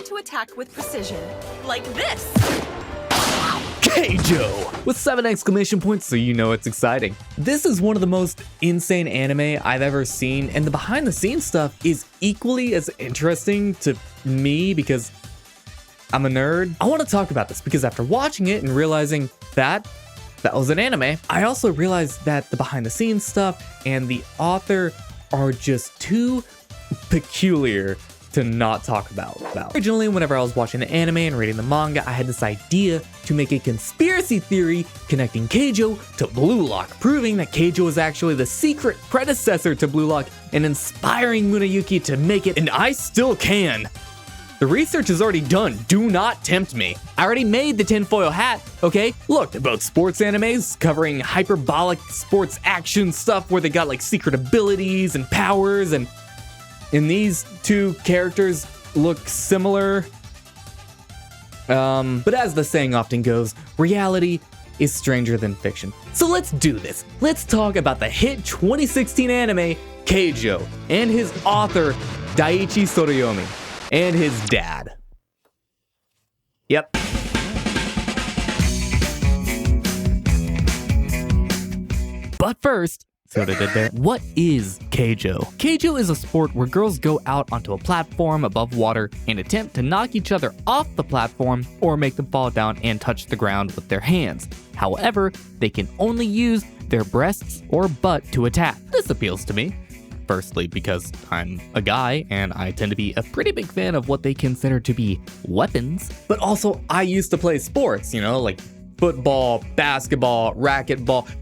learn to attack with precision. Like this! Keijo! With 7 exclamation points, so you know it's exciting. This is one of the most insane anime I've ever seen, and the behind the scenes stuff is equally as interesting to me because I'm a nerd. I want to talk about this because after watching it and realizing that was an anime, I also realized that the behind the scenes stuff and the author are just too peculiar to not talk about. Originally, whenever I was watching the anime and reading the manga, I had this idea to make a conspiracy theory connecting Keijo to Blue Lock, proving that Keijo is actually the secret predecessor to Blue Lock and inspiring Muneyuki to make it, and I still can. The research is already done. Do not tempt me. I already made the tinfoil hat, okay? Look, they're both sports animes covering hyperbolic sports action stuff where they got like secret abilities and powers, and these two characters look similar. But as the saying often goes, reality is stranger than fiction. So let's do this. Let's talk about the hit 2016 anime, Keijo, and his author, Daichi Sorayomi, and his dad. Yep. But first, what is Keijo? Keijo is a sport where girls go out onto a platform above water and attempt to knock each other off the platform or make them fall down and touch the ground with their hands. However, they can only use their breasts or butt to attack. This appeals to me. Firstly, because I'm a guy and I tend to be a pretty big fan of what they consider to be weapons. But also, I used to play sports, like football, basketball, racquetball.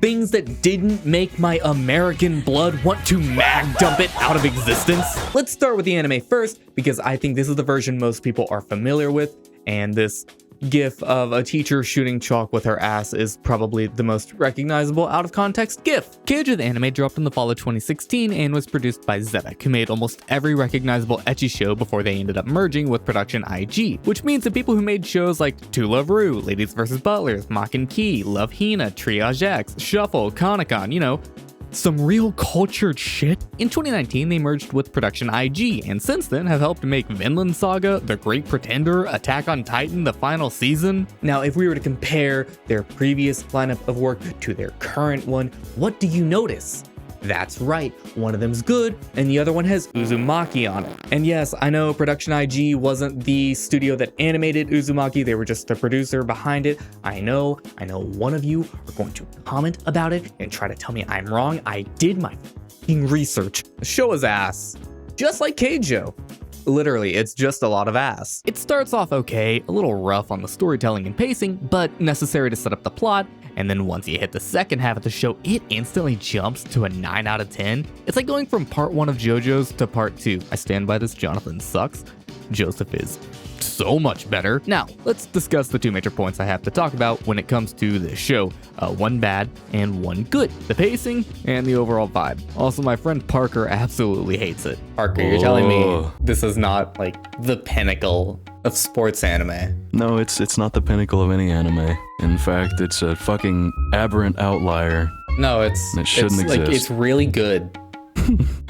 Things that didn't make my American blood want to mag dump it out of existence. Let's start with the anime first, because I think this is the version most people are familiar with, and this gif of a teacher shooting chalk with her ass is probably the most recognizable out of context gif. Keijo the anime dropped in the fall of 2016 and was produced by Zebec, who made almost every recognizable ecchi show before they ended up merging with Production IG, which means the people who made shows like To Love Ru, Ladies vs. Butlers, Mock and Key, Love Hina, Triage X, Shuffle, Konikon, some real cultured shit. In 2019, they merged with Production IG, and since then have helped make Vinland Saga, The Great Pretender, Attack on Titan, the final season. Now, if we were to compare their previous lineup of work to their current one, what do you notice? That's right, one of them's good, and the other one has Uzumaki on it. And yes, I know Production IG wasn't the studio that animated Uzumaki, they were just the producer behind it. I know one of you are going to comment about it and try to tell me I'm wrong. I did my f***ing research. The show is ass, just like Keijo. Literally, it's just a lot of ass. It starts off okay, a little rough on the storytelling and pacing, but necessary to set up the plot. And then once you hit the second half of the show, it instantly jumps to a 9 out of 10. It's like going from part 1 of JoJo's to part 2. I stand by this, Jonathan sucks. Joseph is so much better. Now, let's discuss the 2 major points I have to talk about when it comes to this show. One bad and one good. The pacing and the overall vibe. Also, my friend Parker absolutely hates it. Parker, you're telling me this is not like the pinnacle of sports anime? No, it's not the pinnacle of any anime. In fact, it's a fucking aberrant outlier. No, it shouldn't exist. Like, it's really good.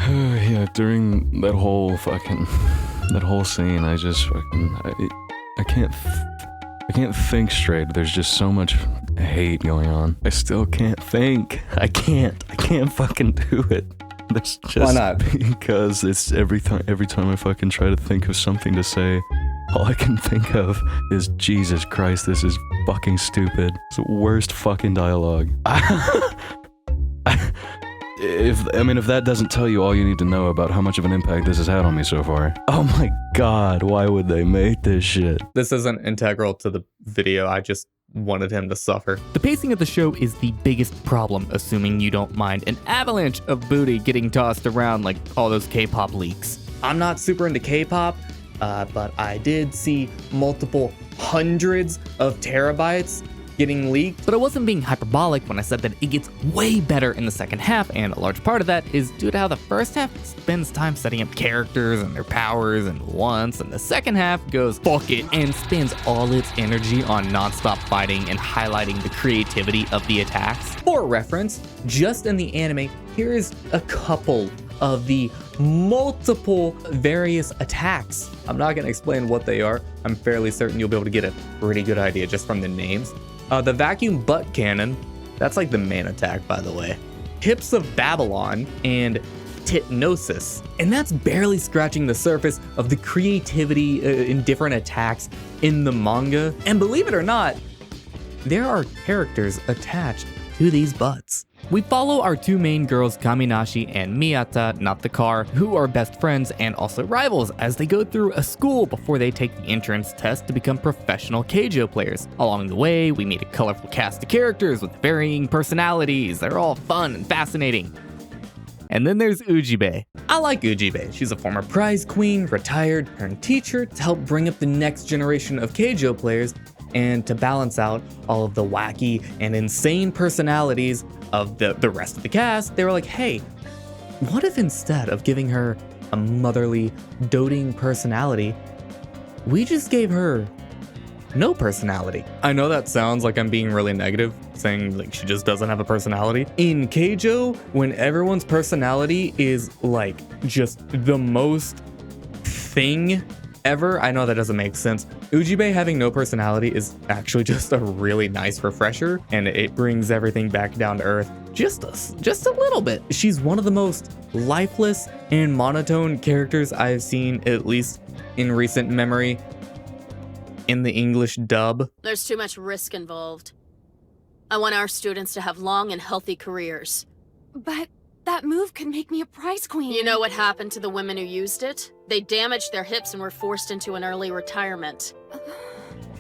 Yeah, during that whole scene, I just I can't think straight. There's just so much hate going on. I still can't think. I can't fucking do it. That's just why not? Because it's every time I fucking try to think of something to say, all I can think of is, Jesus Christ, this is fucking stupid. It's the worst fucking dialogue. If that doesn't tell you all you need to know about how much of an impact this has had on me so far. Oh my god, why would they make this shit? This isn't integral to the video, I just wanted him to suffer. The pacing of the show is the biggest problem, assuming you don't mind an avalanche of booty getting tossed around like all those K-pop leaks. I'm not super into K-pop, but I did see multiple hundreds of terabytes getting leaked. But I wasn't being hyperbolic when I said that it gets way better in the second half, and a large part of that is due to how the first half spends time setting up characters and their powers and wants, and the second half goes fuck it and spends all its energy on nonstop fighting and highlighting the creativity of the attacks. For reference, just in the anime, here is a couple of the multiple various attacks. I'm not going to explain what they are. I'm fairly certain you'll be able to get a pretty good idea just from the names. The vacuum butt cannon, that's like the main attack, by the way. Hips of Babylon and Titnosis. And that's barely scratching the surface of the creativity in different attacks in the manga. And believe it or not, there are characters attached to these butts. We follow our two main girls, Kaminashi and Miyata, not the car, who are best friends and also rivals as they go through a school before they take the entrance test to become professional Keijo players. Along the way, we meet a colorful cast of characters with varying personalities. They're all fun and fascinating. And then there's Ujibe. I like Ujibe. She's a former prize queen, retired, turned teacher to help bring up the next generation of Keijo players and to balance out all of the wacky and insane personalities of the rest of the cast. They were like, hey, what if instead of giving her a motherly, doting personality, we just gave her no personality? I know that sounds like I'm being really negative, saying like she just doesn't have a personality. In Keijo, when everyone's personality is like just the most thing ever, I know that doesn't make sense. Ujibe having no personality is actually just a really nice refresher, and it brings everything back down to earth just a little bit. She's one of the most lifeless and monotone characters I've seen, at least in recent memory, in the English dub. There's too much risk involved. I want our students to have long and healthy careers. But that move could make me a prize queen. You know what happened to the women who used it? They damaged their hips and were forced into an early retirement.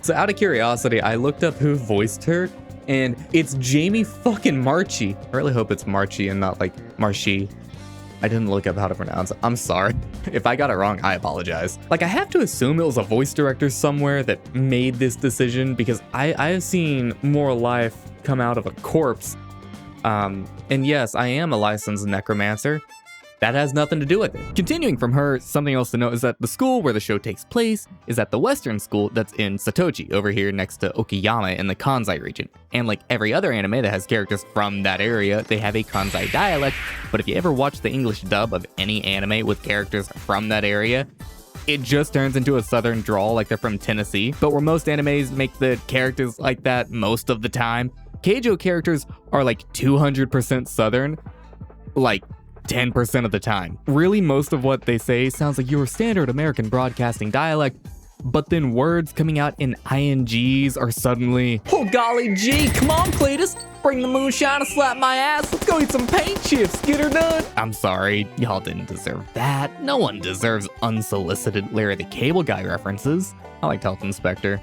So out of curiosity, I looked up who voiced her, and it's Jamie fucking Marchi. I really hope it's Marchi and not like Marchi. I didn't look up how to pronounce it. I'm sorry. If I got it wrong, I apologize. Like, I have to assume it was a voice director somewhere that made this decision, because I have seen more life come out of a corpse. And yes, I am a licensed necromancer. That has nothing to do with it. Continuing from her, something else to note is that the school where the show takes place is at the Western school that's in Satoji, over here next to Okayama in the Kansai region. And like every other anime that has characters from that area, they have a Kansai dialect, but if you ever watch the English dub of any anime with characters from that area, it just turns into a southern drawl like they're from Tennessee. But where most animes make the characters like that most of the time, Keijo characters are like 200% southern, like 10% of the time. Really, most of what they say sounds like your standard American broadcasting dialect, but then words coming out in INGs are suddenly, oh golly gee, come on Cletus, bring the moonshine and slap my ass, let's go eat some paint chips, get her done. I'm sorry, y'all didn't deserve that. No one deserves unsolicited Larry the Cable Guy references. I liked Health Inspector.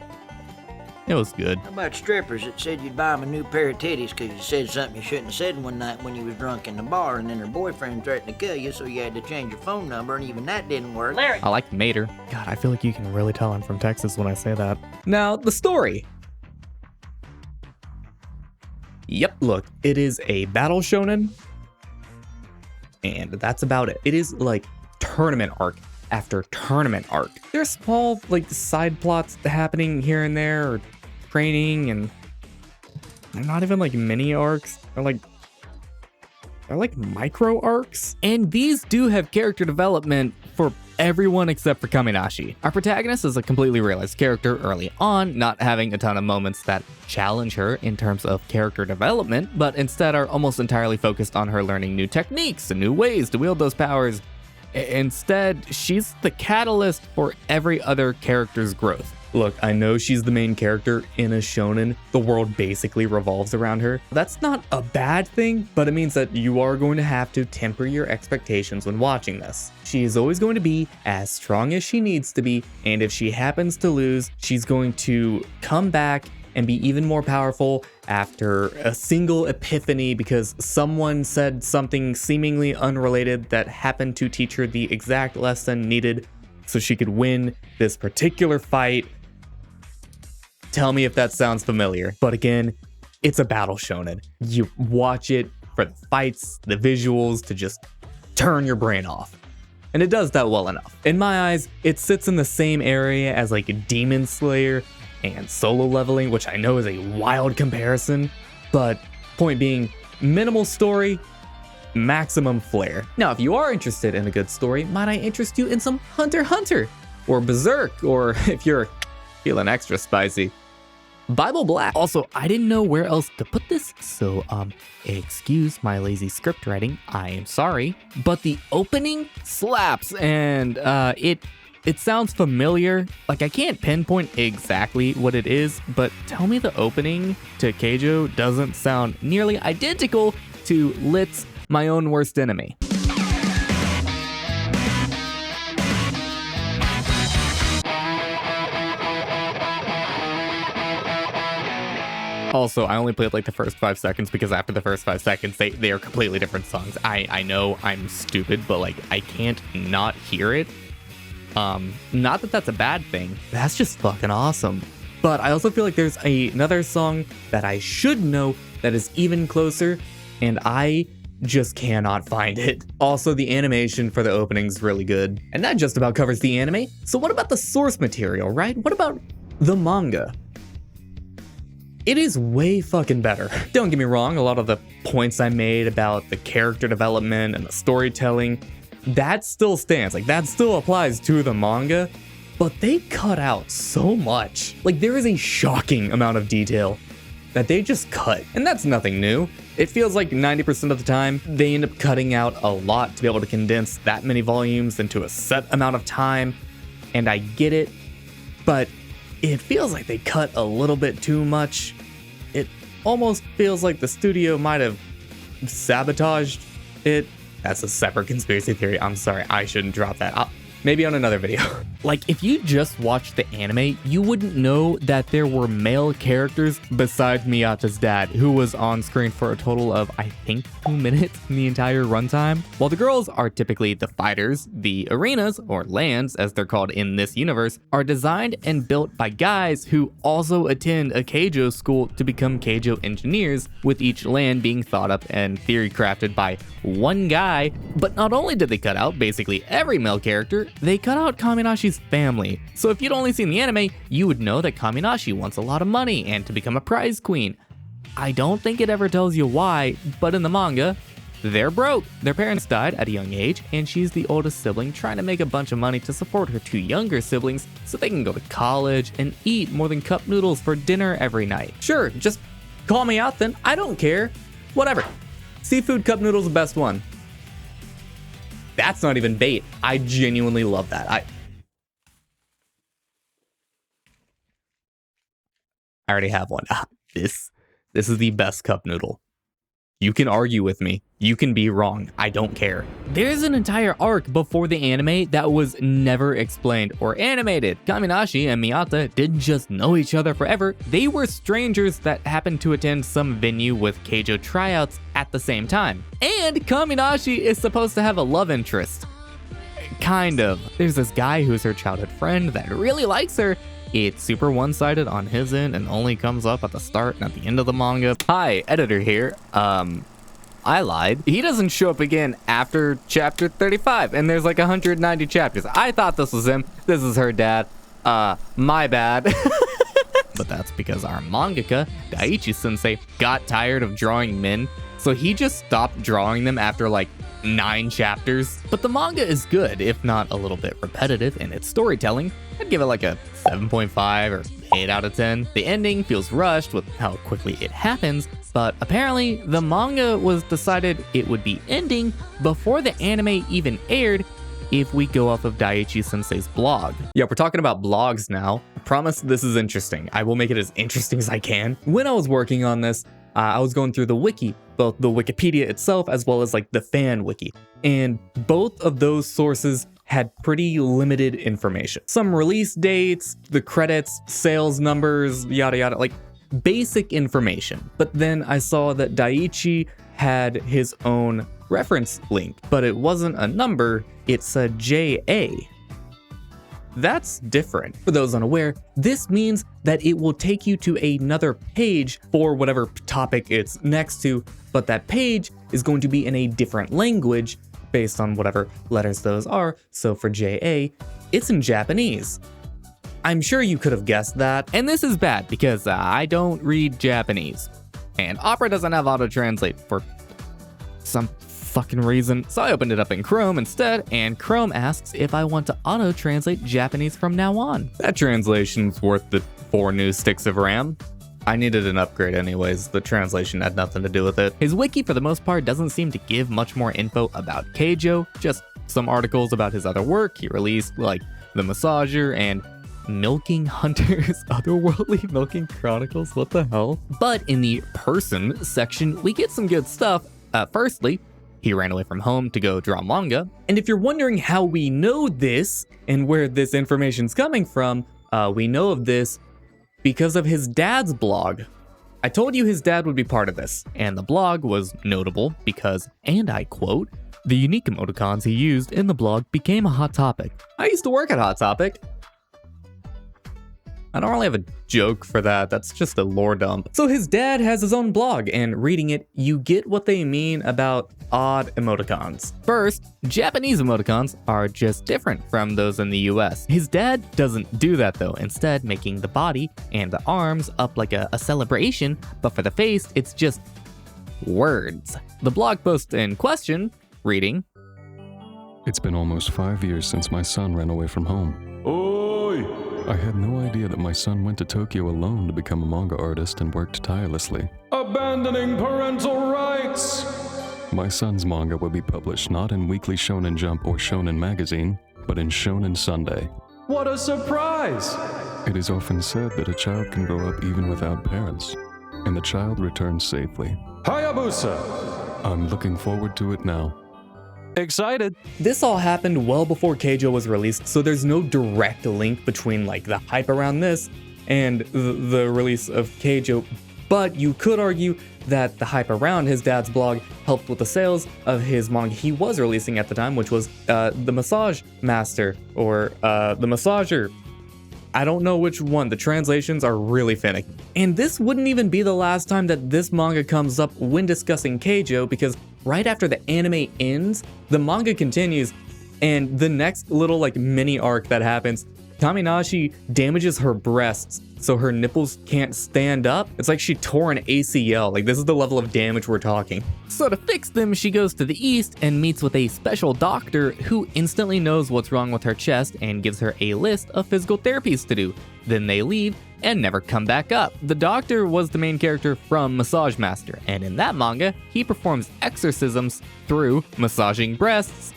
It was good. How about strippers that said you'd buy them a new pair of titties because you said something you shouldn't have said one night when you was drunk in the bar, and then her boyfriend threatened to kill you, so you had to change your phone number, and even that didn't work? Larry! I like Mater. God, I feel like you can really tell I'm from Texas when I say that. Now, the story. Yep, look, it is a battle shonen, and that's about it. It is like tournament arc after tournament arc. There's small, like, side plots happening here and there, or training, and they're not even like mini arcs. They're like micro arcs. And these do have character development for everyone except for Kaminashi. Our protagonist is a completely realized character early on, not having a ton of moments that challenge her in terms of character development, but instead are almost entirely focused on her learning new techniques and new ways to wield those powers. Instead, she's the catalyst for every other character's growth. Look, I know she's the main character in a shonen. The world basically revolves around her. That's not a bad thing, but it means that you are going to have to temper your expectations when watching this. She is always going to be as strong as she needs to be, and if she happens to lose, she's going to come back and be even more powerful after a single epiphany because someone said something seemingly unrelated that happened to teach her the exact lesson needed so she could win this particular fight. Tell me if that sounds familiar. But again, it's a battle shonen. You watch it for the fights, the visuals, to just turn your brain off. And it does that well enough. In my eyes, it sits in the same area as like a Demon Slayer and Solo Leveling, which I know is a wild comparison, but point being, minimal story, maximum flair. Now, if you are interested in a good story, might I interest you in some Hunter x Hunter or Berserk, or if you're feeling extra spicy, Bible Black. Also, I didn't know where else to put this, so excuse my lazy script writing, I am sorry. But the opening slaps, and it sounds familiar. Like, I can't pinpoint exactly what it is, but tell me the opening to Keijo doesn't sound nearly identical to Lit's My Own Worst Enemy. Also, I only played like the first 5 seconds because after the first 5 seconds, they are completely different songs. I know I'm stupid, but like I can't not hear it. Not that that's a bad thing. That's just fucking awesome. But I also feel like there's another song that I should know that is even closer, and I just cannot find it. Also, the animation for the opening's really good. And that just about covers the anime. So what about the source material, right? What about the manga? It is way fucking better. Don't get me wrong, a lot of the points I made about the character development and the storytelling, that still stands. Like, that still applies to the manga, but they cut out so much. Like, there is a shocking amount of detail that they just cut, and that's nothing new. It feels like 90% of the time, they end up cutting out a lot to be able to condense that many volumes into a set amount of time, and I get it, but it feels like they cut a little bit too much. It almost feels like the studio might have sabotaged it. That's a separate conspiracy theory. I'm sorry, I shouldn't drop that. Maybe on another video. Like, if you just watched the anime, you wouldn't know that there were male characters besides Miyata's dad, who was on screen for a total of, I think, 2 minutes in the entire runtime. While the girls are typically the fighters, the arenas, or lands as they're called in this universe, are designed and built by guys who also attend a Keijo school to become Keijo engineers, with each land being thought up and theory crafted by one guy. But not only did they cut out basically every male character, they cut out Kaminashi's family. So if you'd only seen the anime, you would know that Kaminashi wants a lot of money and to become a prize queen. I don't think it ever tells you why, but in the manga, they're broke. Their parents died at a young age, and she's the oldest sibling trying to make a bunch of money to support her 2 younger siblings so they can go to college and eat more than cup noodles for dinner every night. Sure, just call me out then. I don't care. Whatever. Seafood cup noodles the best one. That's not even bait. I genuinely love that. I already have one. This is the best cup noodle. You can argue with me. You can be wrong. I don't care. There's an entire arc before the anime that was never explained or animated. Kaminashi and Miyata didn't just know each other forever. They were strangers that happened to attend some venue with Keijo tryouts at the same time. And Kaminashi is supposed to have a love interest. Kind of. There's this guy who's her childhood friend that really likes her. It's super one-sided on his end and only comes up at the start and at the end of the manga. Hi, editor here. I lied. He doesn't show up again after chapter 35, and there's like 190 chapters. I thought this was him. This is her dad. My bad. But that's because our mangaka, Daichi Sensei, got tired of drawing men, so he just stopped drawing them after like 9 chapters. But the manga is good, if not a little bit repetitive in its storytelling. I'd give it like a 7.5 or 8 out of 10. The ending feels rushed with how quickly it happens, but apparently the manga was decided it would be ending before the anime even aired, if we go off of Daichi Sensei's blog. Yeah, we're talking about blogs now. I promise this is interesting. I will make it as interesting as I can. When I was working on this, I was going through the wiki, both the Wikipedia itself as well as like the fan wiki. And both of those sources had pretty limited information. Some release dates, the credits, sales numbers, yada yada, like basic information. But then I saw that Daichi had his own reference link, but it wasn't a number, it's a JA. That's different. For those unaware, this means that it will take you to another page for whatever topic it's next to, but that page is going to be in a different language based on whatever letters those are. So for JA, it's in Japanese. I'm sure you could have guessed that, and this is bad because I don't read Japanese, and Opera doesn't have auto-translate for some fucking reason. So I opened it up in Chrome instead, and Chrome asks if I want to auto-translate Japanese from now on. That translation's worth the 4 new sticks of RAM. I needed an upgrade anyways, the translation had nothing to do with it. His wiki for the most part doesn't seem to give much more info about Keijo, just some articles about his other work he released, like The Massager and Milking Hunters, Otherworldly Milking Chronicles, what the hell? But in the person section, we get some good stuff. Firstly, he ran away from home to go draw manga. And if you're wondering how we know this and where this information's coming from, we know of this because of his dad's blog. I told you his dad would be part of this, and the blog was notable because, and I quote, "The unique emoticons he used in the blog became a hot topic." I used to work at Hot Topic. I don't really have a joke for that, that's just a lore dump. So his dad has his own blog, and reading it, you get what they mean about odd emoticons. First, Japanese emoticons are just different from those in the US. His dad doesn't do that though, instead making the body and the arms up like a celebration, but for the face, it's just words. The blog post in question, reading, It's been almost 5 years since my son ran away from home. Oi! I had no idea that my son went to Tokyo alone to become a manga artist and worked tirelessly. Abandoning parental rights! My son's manga will be published not in Weekly Shonen Jump or Shonen Magazine, but in Shonen Sunday. What a surprise! It is often said that a child can grow up even without parents, and the child returns safely. Hayabusa! I'm looking forward to it now. Excited. This all happened well before Keijo was released, so there's no direct link between like the hype around this and the release of Keijo, but you could argue that the hype around his dad's blog helped with the sales of his manga he was releasing at the time, which was The Massage Master, or The Massager. I don't know which one, the translations are really finicky. And this wouldn't even be the last time that this manga comes up when discussing Keijo, because right after the anime ends, the manga continues, and the next little like mini arc that happens, Kaminashi damages her breasts so her nipples can't stand up. It's like she tore an ACL, like this is the level of damage we're talking. So to fix them, she goes to the east and meets with a special doctor who instantly knows what's wrong with her chest and gives her a list of physical therapies to do. Then they leave and never come back up. The doctor was the main character from Massage Master, and in that manga, he performs exorcisms through massaging breasts.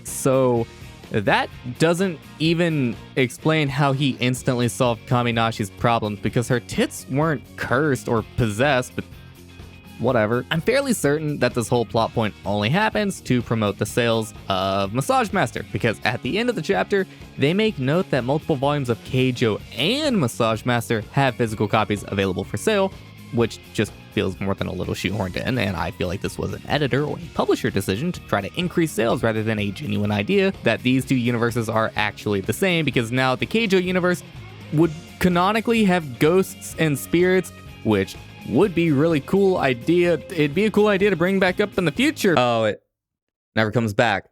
So that doesn't even explain how he instantly solved Kaminashi's problems, because her tits weren't cursed or possessed, but whatever. I'm fairly certain that this whole plot point only happens to promote the sales of Massage Master, because at the end of the chapter, they make note that multiple volumes of Keijo and Massage Master have physical copies available for sale, which just feels more than a little shoehorned in, and I feel like this was an editor or a publisher decision to try to increase sales rather than a genuine idea that these two universes are actually the same, because now the Keijo universe would canonically have ghosts and spirits, which would be really cool idea. It'd be a cool idea to bring back up in the future. Oh, it never comes back.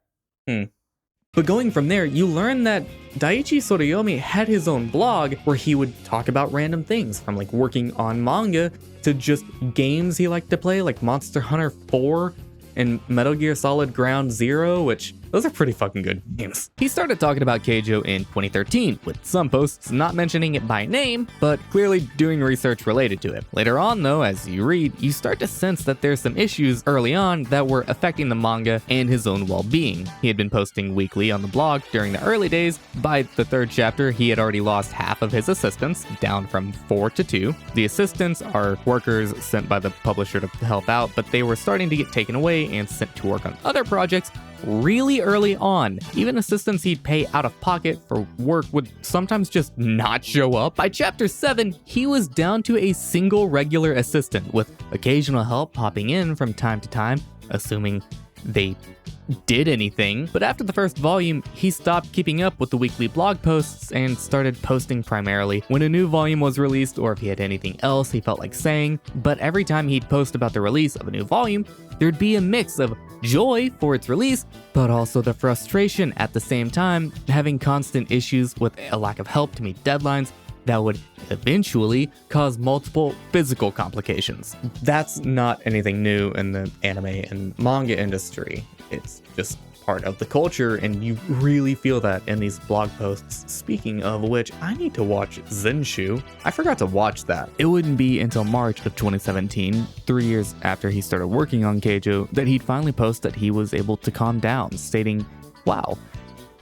But going from there, you learn that Daichi Sorayomi had his own blog where he would talk about random things, from like working on manga to just games he liked to play, like Monster Hunter 4 and Metal Gear Solid Ground Zero, which those are pretty fucking good games. He started talking about Keijo in 2013, with some posts not mentioning it by name, but clearly doing research related to it. Later on though, as you read, you start to sense that there's some issues early on that were affecting the manga and his own well-being. He had been posting weekly on the blog during the early days. By the 3rd chapter, he had already lost half of his assistants, down from 4 to 2. The assistants are workers sent by the publisher to help out, but they were starting to get taken away and sent to work on other projects really early on. Even assistants he'd pay out of pocket for work would sometimes just not show up. By chapter 7, he was down to a single regular assistant, with occasional help popping in from time to time, assuming they did anything. But after the first volume, he stopped keeping up with the weekly blog posts and started posting primarily when a new volume was released, or if he had anything else he felt like saying. But every time he'd post about the release of a new volume, there'd be a mix of joy for its release, but also the frustration at the same time, having constant issues with a lack of help to meet deadlines that would eventually cause multiple physical complications. That's not anything new in the anime and manga industry. It's just part of the culture, and you really feel that in these blog posts. Speaking of which, I need to watch Zenshu. I forgot to watch that. It wouldn't be until March of 2017, 3 years after he started working on Keijo, that he'd finally post that he was able to calm down, stating, "Wow,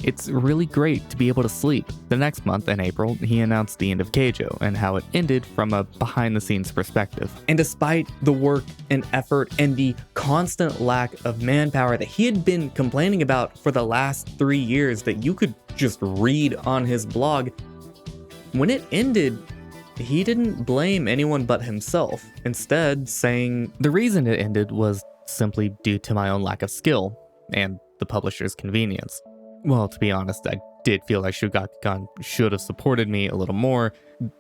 it's really great to be able to sleep." The next month, in April, he announced the end of Keijo and how it ended from a behind-the-scenes perspective. And despite the work and effort and the constant lack of manpower that he had been complaining about for the last 3 years that you could just read on his blog, when it ended, he didn't blame anyone but himself, instead saying, "The reason it ended was simply due to my own lack of skill and the publisher's convenience." Well, to be honest, I did feel like Shogakukan should have supported me a little more.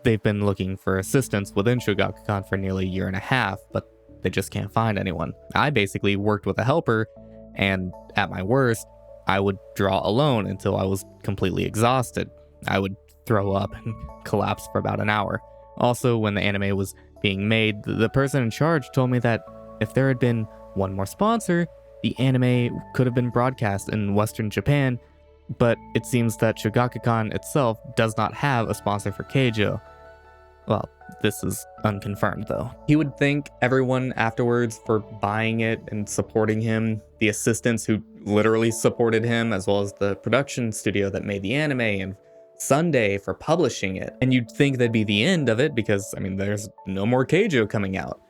They've been looking for assistance within Shogakukan for nearly a year and a half, but they just can't find anyone. I basically worked with a helper, and at my worst, I would draw alone until I was completely exhausted. I would throw up and collapse for about an hour. Also, when the anime was being made, the person in charge told me that if there had been one more sponsor, the anime could have been broadcast in Western Japan, but it seems that Shogakukan itself does not have a sponsor for Keijo. Well, this is unconfirmed though. He would thank everyone afterwards for buying it and supporting him, the assistants who literally supported him, as well as the production studio that made the anime, and Sunday for publishing it. And you'd think that'd be the end of it because, I mean, there's no more Keijo coming out.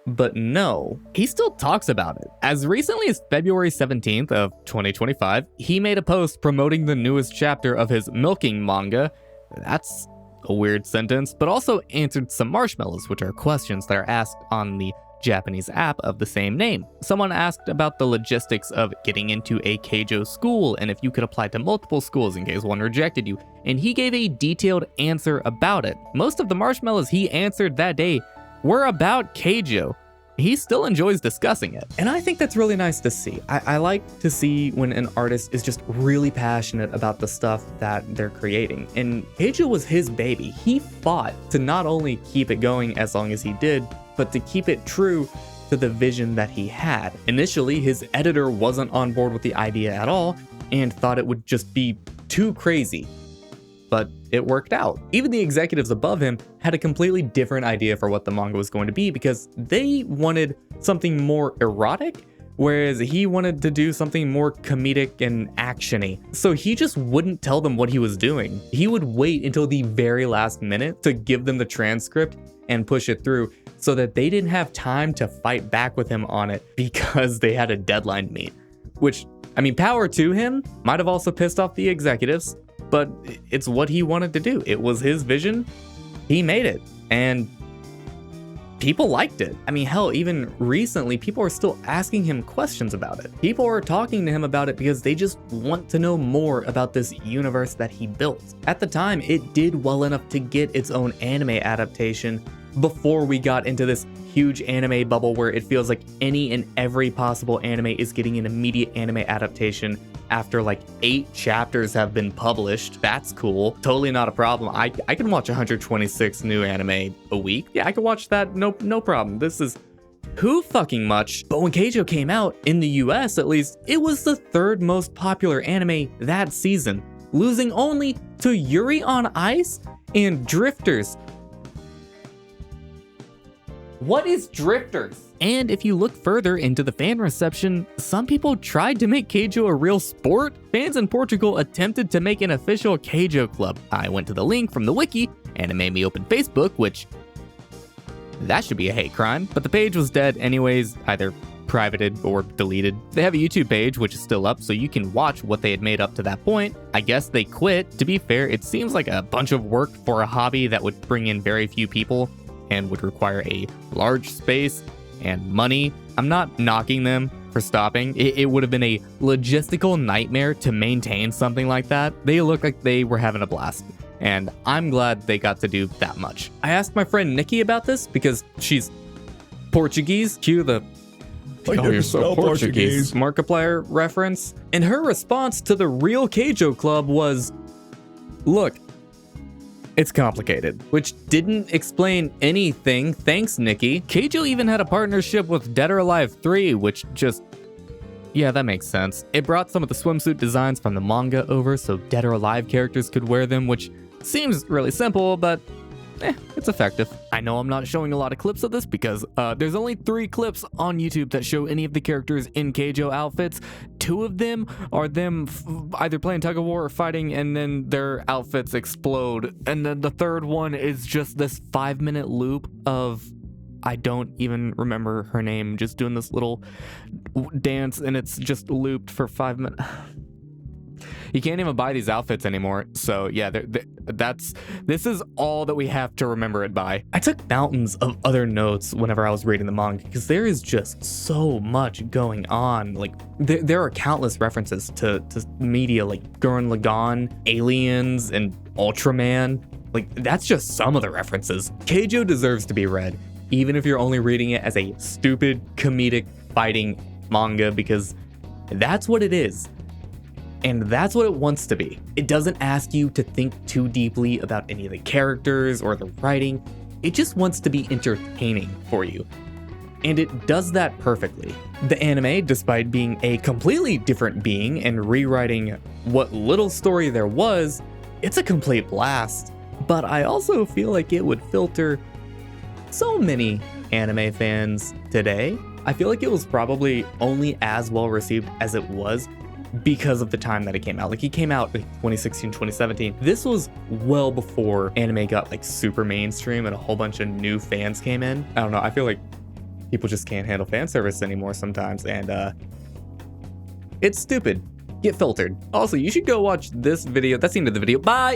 But no, he still talks about it. As recently as February 17th of 2025, he made a post promoting the newest chapter of his milking manga. That's a weird sentence, but also answered some marshmallows, which are questions that are asked on the Japanese app of the same name. Someone asked about the logistics of getting into a Keijo school and if you could apply to multiple schools in case one rejected you, and he gave a detailed answer about it. Most of the marshmallows he answered that day were about Keijo. He still enjoys discussing it. And I think that's really nice to see. I like to see when an artist is just really passionate about the stuff that they're creating. And Keijo was his baby. He fought to not only keep it going as long as he did, but to keep it true to the vision that he had. Initially, his editor wasn't on board with the idea at all and thought it would just be too crazy. But it worked out. Even the executives above him had a completely different idea for what the manga was going to be because they wanted something more erotic, whereas he wanted to do something more comedic and actiony. So he just wouldn't tell them what he was doing. He would wait until the very last minute to give them the transcript and push it through so that they didn't have time to fight back with him on it because they had a deadline to meet. Which, I mean, power to him, might have also pissed off the executives, but it's what he wanted to do. It was his vision. He made it. And people liked it. I mean, hell, even recently, people are still asking him questions about it. People are talking to him about it because they just want to know more about this universe that he built. At the time, it did well enough to get its own anime adaptation before we got into this huge anime bubble where it feels like any and every possible anime is getting an immediate anime adaptation after like 8 chapters have been published. That's cool. Totally not a problem. I can watch 126 new anime a week. Yeah, I can watch that. No problem. This is who fucking much. But when Keijo came out, in the US at least, it was the 3rd most popular anime that season, losing only to Yuri on Ice and Drifters. What is Drifters? And if you look further into the fan reception, some people tried to make Keijo a real sport. Fans in Portugal attempted to make an official Keijo club. I went to the link from the wiki, and it made me open Facebook, which that should be a hate crime. But the page was dead anyways, either privated or deleted. They have a YouTube page, which is still up, so you can watch what they had made up to that point. I guess they quit. To be fair, it seems like a bunch of work for a hobby that would bring in very few people and would require a large space and money. I'm not knocking them for stopping. It would have been a logistical nightmare to maintain something like that. They look like they were having a blast, and I'm glad they got to do that much. I asked my friend Nikki about this because she's Portuguese. Cue the "oh, you're so Portuguese" Markiplier reference. And her response to the real Keijo Club was, "Look, It's complicated, which didn't explain anything, thanks Nikki. Keijo even had a partnership with Dead or Alive 3, which just... yeah, that makes sense. It brought some of the swimsuit designs from the manga over so Dead or Alive characters could wear them, which seems really simple, but it's effective. I know I'm not showing a lot of clips of this because there's only 3 clips on YouTube that show any of the characters in Keijo outfits. 2 of them are them either playing tug of war or fighting, and then their outfits explode. And then the third one is just this 5-minute loop of, I don't even remember her name, just doing this little dance, and it's just looped for 5 minutes. You can't even buy these outfits anymore. So yeah, this is all that we have to remember it by. I took mountains of other notes whenever I was reading the manga because there is just so much going on. Like there are countless references to media like Gurren Lagann, Aliens, and Ultraman. Like that's just some of the references. Keijo deserves to be read, even if you're only reading it as a stupid comedic fighting manga, because that's what it is. And that's what it wants to be. It doesn't ask you to think too deeply about any of the characters or the writing. It just wants to be entertaining for you. And it does that perfectly. The anime, despite being a completely different being and rewriting what little story there was, it's a complete blast. But I also feel like it would filter so many anime fans today. I feel like it was probably only as well received as it was because of the time that it came out. Like it came out in 2016, 2017. This was well before anime got like super mainstream and a whole bunch of new fans came in. I don't know, I feel like people just can't handle fan service anymore sometimes, and it's stupid. Get filtered. Also, you should go watch this video. That's the end of the video. Bye!